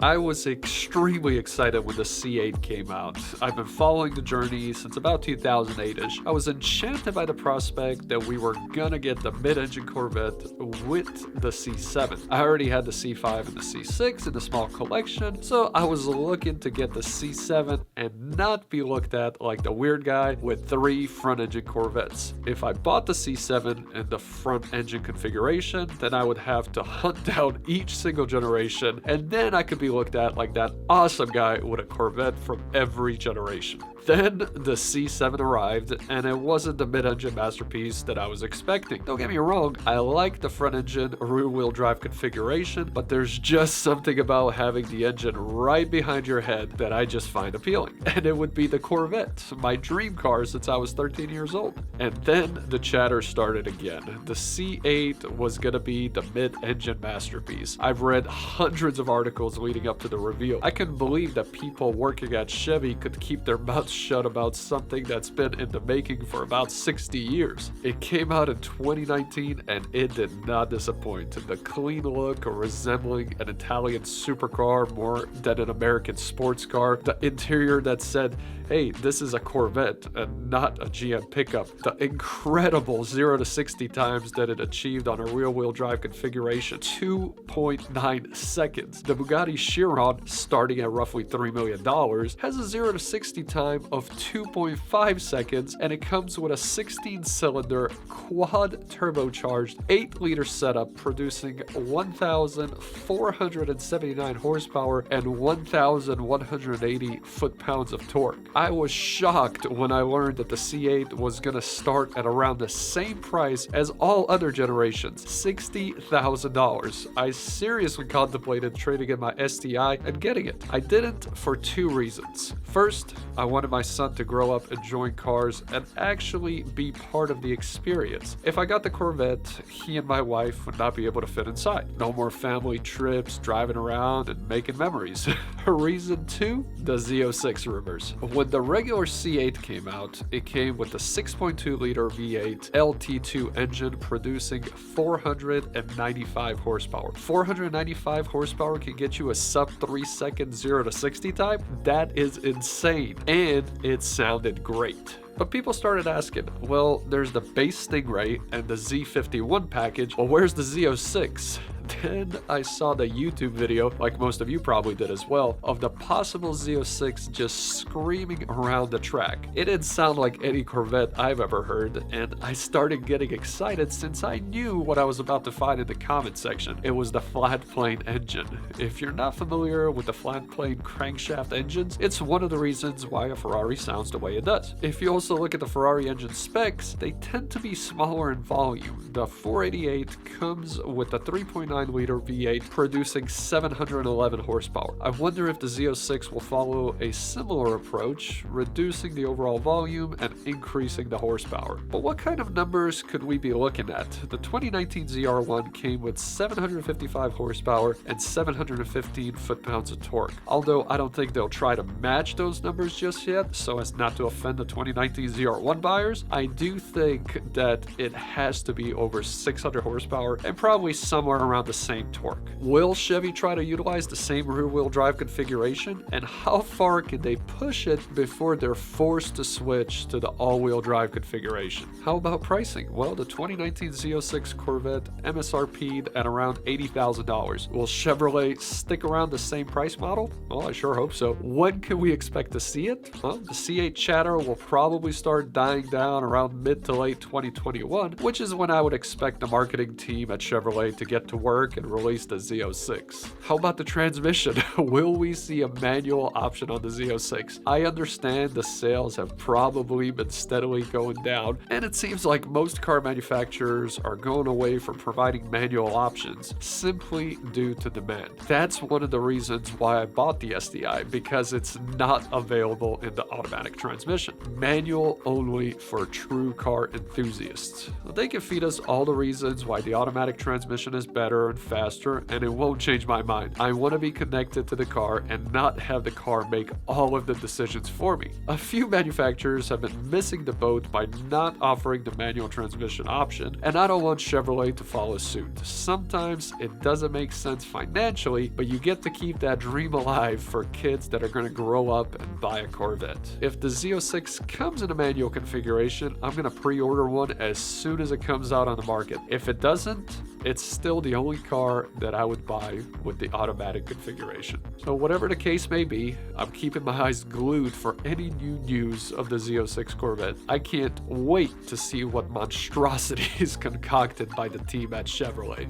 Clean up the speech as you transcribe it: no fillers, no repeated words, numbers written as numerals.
I was extremely excited when the C8 came out. I've been following the journey since about 2008-ish. I was enchanted by the prospect that we were gonna get the mid-engine Corvette with the C7. I already had the C5 and the C6 in the small collection, so I was looking to get the C7 and not be looked at like the weird guy with 3 front-engine Corvettes. If I bought the C7 in the front-engine configuration, then I would have to hunt down each single generation, and then I could be looked at like that awesome guy with a Corvette from every generation. Then the C7 arrived, and it wasn't the mid-engine masterpiece that I was expecting. Don't get me wrong, I like the front-engine rear-wheel drive configuration, but there's just something about having the engine right behind your head that I just find appealing. And it would be the Corvette, my dream car since I was 13 years old. And then the chatter started again. The C8 was gonna be the mid-engine masterpiece. I've read hundreds of articles leading up to the reveal. I couldn't believe that people working at Chevy could keep their mouths shut about something that's been in the making for about 60 years. It came out in 2019 and it did not disappoint. The clean look resembling an Italian supercar more than an American sports car. The interior that said, hey, this is a Corvette and not a GM pickup. The incredible 0 to 60 times that it achieved on a rear-wheel drive configuration, 2.9 seconds. The Bugatti Chiron, starting at roughly $3 million, has a 0 to 60 time of 2.5 seconds, and it comes with a 16-cylinder quad turbocharged 8-liter setup producing 1,479 horsepower and 1,180 foot-pounds of torque. I was shocked when I learned that the C8 was gonna start at around the same price as all other generations, $60,000. I seriously contemplated trading in my STI and getting it. I didn't for 2 reasons. First, I wanted my son to grow up enjoying cars and actually be part of the experience. If I got the Corvette, he and my wife would not be able to fit inside. No more family trips, driving around and making memories. Reason 2, the Z06 rumors. When the regular C8 came out, it came with a 6.2-liter V8 LT2 engine producing 495 horsepower. 495 horsepower can get you a sub 3 second 0 to 60 time? That is insane. And it sounded great. But people started asking, well, there's the base Stingray and the Z51 package. Well, where's the Z06? Then I saw the YouTube video, like most of you probably did as well, of the possible Z06 just screaming around the track. It didn't sound like any Corvette I've ever heard, and I started getting excited since I knew what I was about to find in the comment section. It was the flat plane engine. If you're not familiar with the flat plane crankshaft engines, it's one of the reasons why a Ferrari sounds the way it does. If you also look at the Ferrari engine specs, they tend to be smaller in volume. The 488 comes with a 3.9-liter V8 producing 711 horsepower. I wonder if the Z06 will follow a similar approach, reducing the overall volume and increasing the horsepower. But what kind of numbers could we be looking at? The 2019 ZR1 came with 755 horsepower and 715 foot-pounds of torque. Although I don't think they'll try to match those numbers just yet, so as not to offend the 2019 ZR1 buyers, I do think that it has to be over 600 horsepower and probably somewhere around the same torque. Will Chevy try to utilize the same rear-wheel drive configuration, and how far can they push it before they're forced to switch to the all-wheel drive configuration? How about pricing? Well, the 2019 Z06 Corvette MSRP'd at around $80,000. Will Chevrolet stick around the same price model? Well, I sure hope so. When can we expect to see it? Well, the C8 chatter will probably start dying down around mid to late 2021, which is when I would expect the marketing team at Chevrolet to get to work and release the Z06. How about the transmission? Will we see a manual option on the Z06? I understand the sales have probably been steadily going down, and it seems like most car manufacturers are going away from providing manual options simply due to demand. That's one of the reasons why I bought the STI, because it's not available in the automatic transmission. Manual only for true car enthusiasts. They can feed us all the reasons why the automatic transmission is better burn faster, and it won't change my mind. I want to be connected to the car and not have the car make all of the decisions for me. A few manufacturers have been missing the boat by not offering the manual transmission option, and I don't want Chevrolet to follow suit. Sometimes it doesn't make sense financially, but you get to keep that dream alive for kids that are going to grow up and buy a Corvette. If the Z06 comes in a manual configuration, I'm going to pre-order one as soon as it comes out on the market. If it doesn't, it's still the only car that I would buy with the automatic configuration. So whatever the case may be, I'm keeping my eyes glued for any new news of the Z06 Corvette. I can't wait to see what monstrosity is concocted by the team at Chevrolet.